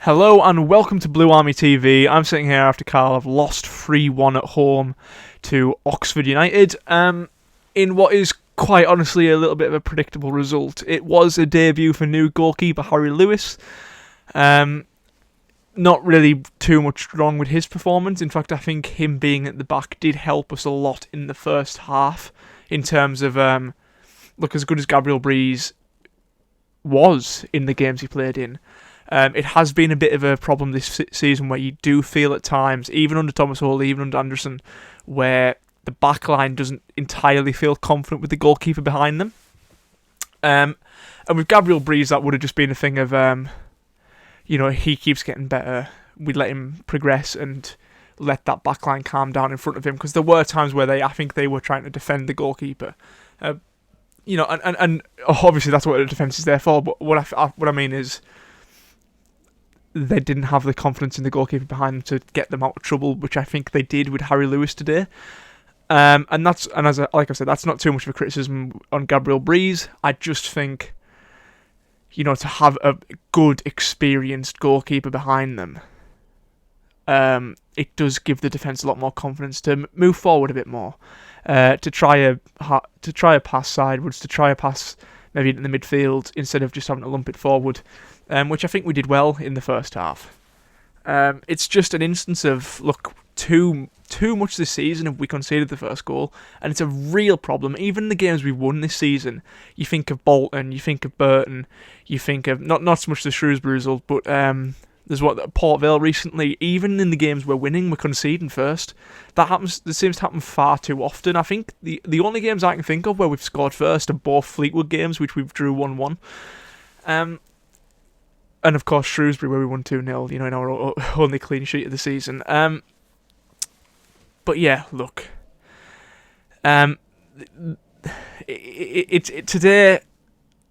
Hello and welcome to Blue Army TV. I'm sitting here after Carlisle have lost 3-1 at home to Oxford United. In what is quite honestly a little bit of a predictable result. It was a debut for new goalkeeper Harry Lewis. Not really too much wrong with his performance. In fact, I think him being at the back did help us a lot in the first half in terms of, as good as Gabriel Breeze was in the games he played in. It has been a bit of a problem this season where you do feel at times, even under Thomas Hall, even under Anderson, where the back line doesn't entirely feel confident with the goalkeeper behind them. And with Gabriel Breeze, that would have just been a thing of, he keeps getting better. We let him progress and let that back line calm down in front of him, because there were times where I think they were trying to defend the goalkeeper. And obviously that's what the defence is there for, but what I mean is, they didn't have the confidence in the goalkeeper behind them to get them out of trouble, which I think they did with Harry Lewis today. Like I said, that's not too much of a criticism on Gabriel Breeze. I just think, to have a good, experienced goalkeeper behind them, it does give the defence a lot more confidence to move forward a bit more, to try a pass sideways, to try a pass maybe in the midfield instead of just having to lump it forward. Which I think we did well in the first half. It's just an instance of, too much this season have we conceded the first goal, and it's a real problem. Even the games we've won this season, you think of Bolton, you think of Burton, you think of, not so much the Shrewsbury result, but there's Port Vale recently. Even in the games we're winning, we're conceding first. That seems to happen far too often. I think the only games I can think of where we've scored first are both Fleetwood games, which we've drew 1-1. And of course Shrewsbury, where we won 2-0, in our only clean sheet of the season. But yeah, look. Today,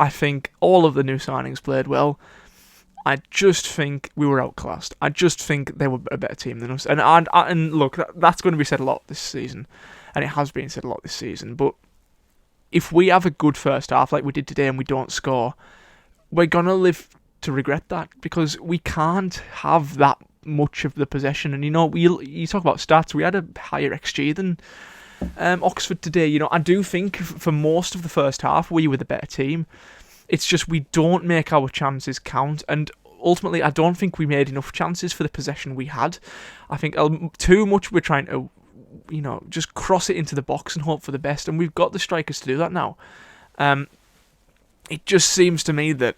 I think all of the new signings played well. I just think we were outclassed. I just think they were a better team than us. And look, that's going to be said a lot this season. And it has been said a lot this season. But if we have a good first half like we did today and we don't score, we're going to live to regret that, because we can't have that much of the possession. And you talk about stats, we had a higher XG than Oxford today. I do think for most of the first half we were the better team. It's just we don't make our chances count, and ultimately I don't think we made enough chances for the possession we had. I think too much we're trying to just cross it into the box and hope for the best, and we've got the strikers to do that now. It just seems to me that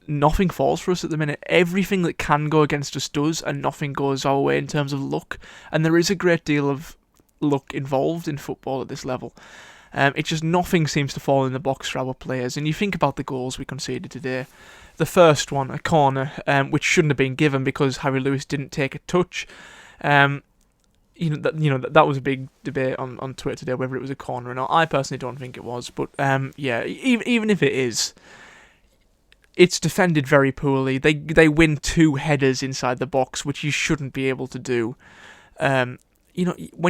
nothing falls for us at the minute. Everything that can go against us does, and nothing goes our way in terms of luck. And there is a great deal of luck involved in football at this level. It just nothing seems to fall in the box for our players. And you think about the goals we conceded today. The first one, a corner, which shouldn't have been given because Harry Lewis didn't take a touch. That was a big debate on Twitter today, whether it was a corner or not. I personally don't think it was, but even if it is, it's defended very poorly. They win 2 headers inside the box, which you shouldn't be able to do. When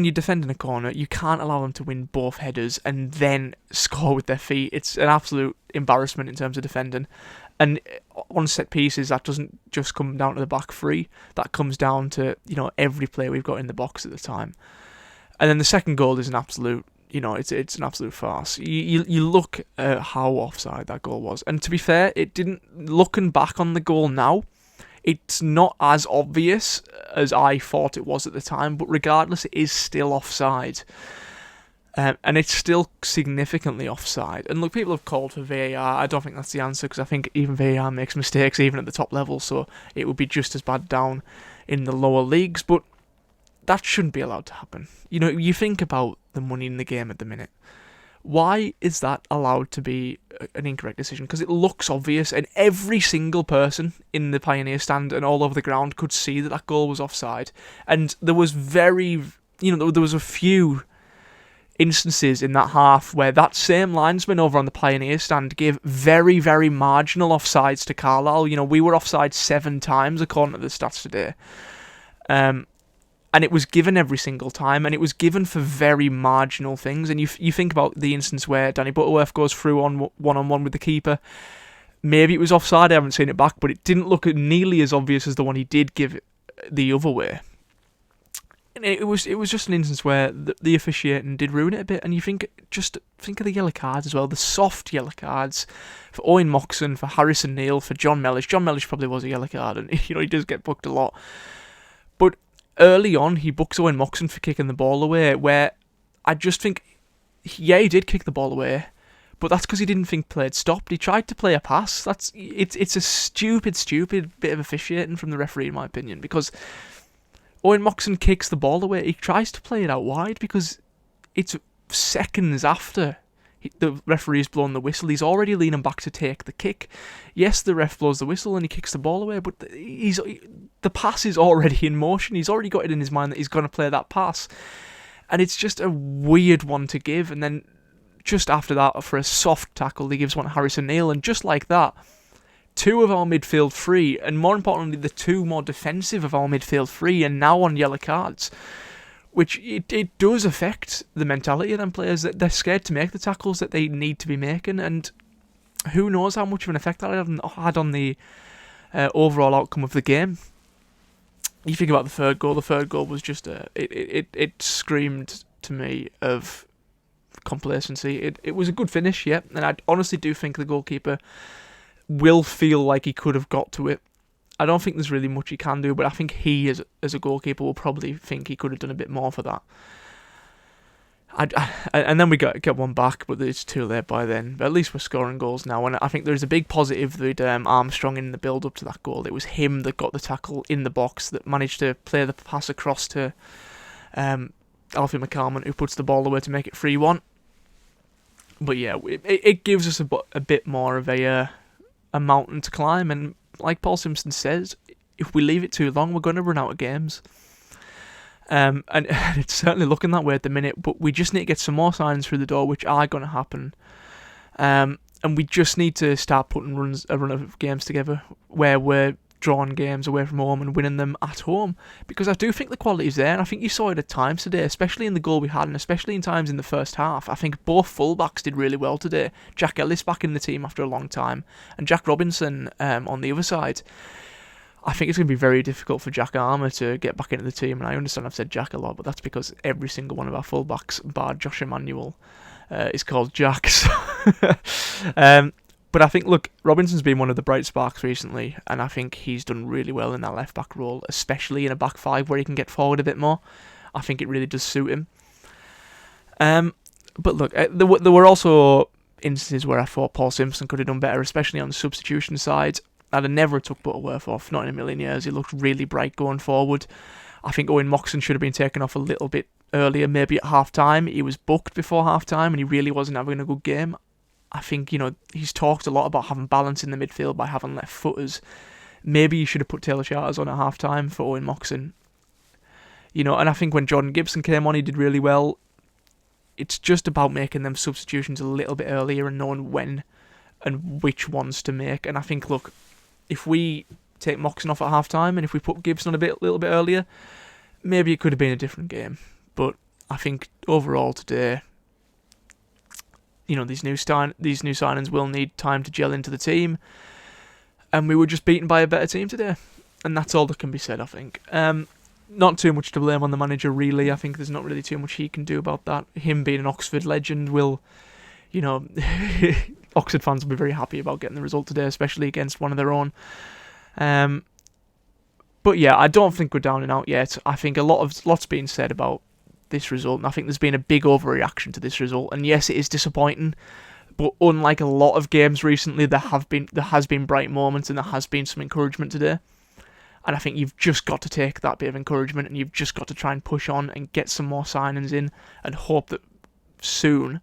you're defending a corner, you can't allow them to win both headers and then score with their feet. It's an absolute embarrassment in terms of defending. And on set pieces, that doesn't just come down to the back three. That comes down to every player we've got in the box at the time. And then the second goal is an absolute. It's an absolute farce. You look at how offside that goal was. And to be fair, it didn't. Looking back on the goal now, it's not as obvious as I thought it was at the time. But regardless, it is still offside. And it's still significantly offside. And look, people have called for VAR. I don't think that's the answer, because I think even VAR makes mistakes, even at the top level. So it would be just as bad down in the lower leagues. But that shouldn't be allowed to happen. You think about the money in the game at the minute. Why is that allowed to be an incorrect decision? Because it looks obvious, and every single person in the Pioneer stand and all over the ground could see that goal was offside. And there was there was a few instances in that half where that same linesman over on the Pioneer stand gave very, very marginal offsides to Carlisle. We were offside 7 times according to the stats today. And it was given every single time, and it was given for very marginal things. And you think about the instance where Danny Butterworth goes through on one-on-one with the keeper. maybe it was offside, I haven't seen it back, but it didn't look nearly as obvious as the one he did give the other way. And it was just an instance where the officiating did ruin it a bit, and you think of the yellow cards as well, the soft yellow cards for Owen Moxon, for Harrison Neal, for John Mellish. John Mellish probably was a yellow card, and he does get booked a lot. But early on, he books Owen Moxon for kicking the ball away, where I just think, yeah, he did kick the ball away, but that's because he didn't think play had stopped. He tried to play a pass. It's a stupid bit of officiating from the referee, in my opinion, because Owen Moxon kicks the ball away. He tries to play it out wide because it's seconds after the referee's blown the whistle. He's already leaning back to take the kick. Yes, the ref blows the whistle and he kicks the ball away, but the pass is already in motion. He's already got it in his mind that he's going to play that pass. And it's just a weird one to give. And then just after that, for a soft tackle, he gives one to Harrison Neal. And just like that, two of our midfield free, and more importantly, the two more defensive of our midfield free, and now on yellow cards, which it does affect the mentality of them players, that they're scared to make the tackles that they need to be making, and who knows how much of an effect that had on the overall outcome of the game. You think about the third goal was just it screamed to me of complacency. It was a good finish, yeah, and I honestly do think the goalkeeper will feel like he could have got to it. I don't think there's really much he can do, but I think he, as a goalkeeper, will probably think he could have done a bit more for that. And then we get one back, but it's too late by then. But at least we're scoring goals now, and I think there's a big positive with Armstrong in the build-up to that goal. It was him that got the tackle in the box, that managed to play the pass across to Alfie McCalman, who puts the ball away to make it 3-1. But yeah, it gives us a bit more of a mountain to climb, and like Paul Simpson says, if we leave it too long, we're going to run out of games. And it's certainly looking that way at the minute, but we just need to get some more signings through the door, which are going to happen. And we just need to start putting a run of games together where we're drawing games away from home and winning them at home, because I do think the quality is there, and I think you saw it at times today, especially in the goal we had, and especially in times in the first half. I think both fullbacks did really well today. Jack Ellis back in the team after a long time, and Jack Robinson on the other side. I think it's going to be very difficult for Jack Armour to get back into the team, and I understand I've said Jack a lot, but that's because every single one of our fullbacks, bar Josh Emmanuel, is called Jack. But I think, look, Robinson's been one of the bright sparks recently, and I think he's done really well in that left-back role, especially in a back five where he can get forward a bit more. I think it really does suit him. But look, there were also instances where I thought Paul Simpson could have done better, especially on the substitution side. I'd have never took Butterworth off, not in a million years. He looked really bright going forward. I think Owen Moxon should have been taken off a little bit earlier, maybe at half-time. He was booked before half-time, and he really wasn't having a good game. I think, he's talked a lot about having balance in the midfield by having left footers. Maybe you should have put Taylor Charters on at half-time for Owen Moxon. And I think when Jordan Gibson came on, he did really well. It's just about making them substitutions a little bit earlier and knowing when and which ones to make. And I think, look, if we take Moxon off at half-time and if we put Gibson on a little bit earlier, maybe it could have been a different game. But I think overall today, these new signings will need time to gel into the team, and we were just beaten by a better team today, and that's all that can be said, I think. Not too much to blame on the manager, really. I think there's not really too much he can do about that. Him being an Oxford legend will, Oxford fans will be very happy about getting the result today, especially against one of their own. But yeah, I don't think we're down and out yet. I think lots being said about this result, and I think there's been a big overreaction to this result. And yes, it is disappointing, but unlike a lot of games recently, there has been bright moments and there has been some encouragement today. And I think you've just got to take that bit of encouragement and you've just got to try and push on and get some more signings in and hope that soon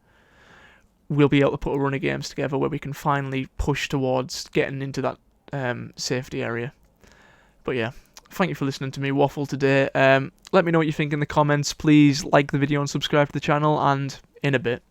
we'll be able to put a run of games together where we can finally push towards getting into that safety area. But yeah, thank you for listening to me waffle today. Let me know what you think in the comments. Please like the video and subscribe to the channel, and in a bit.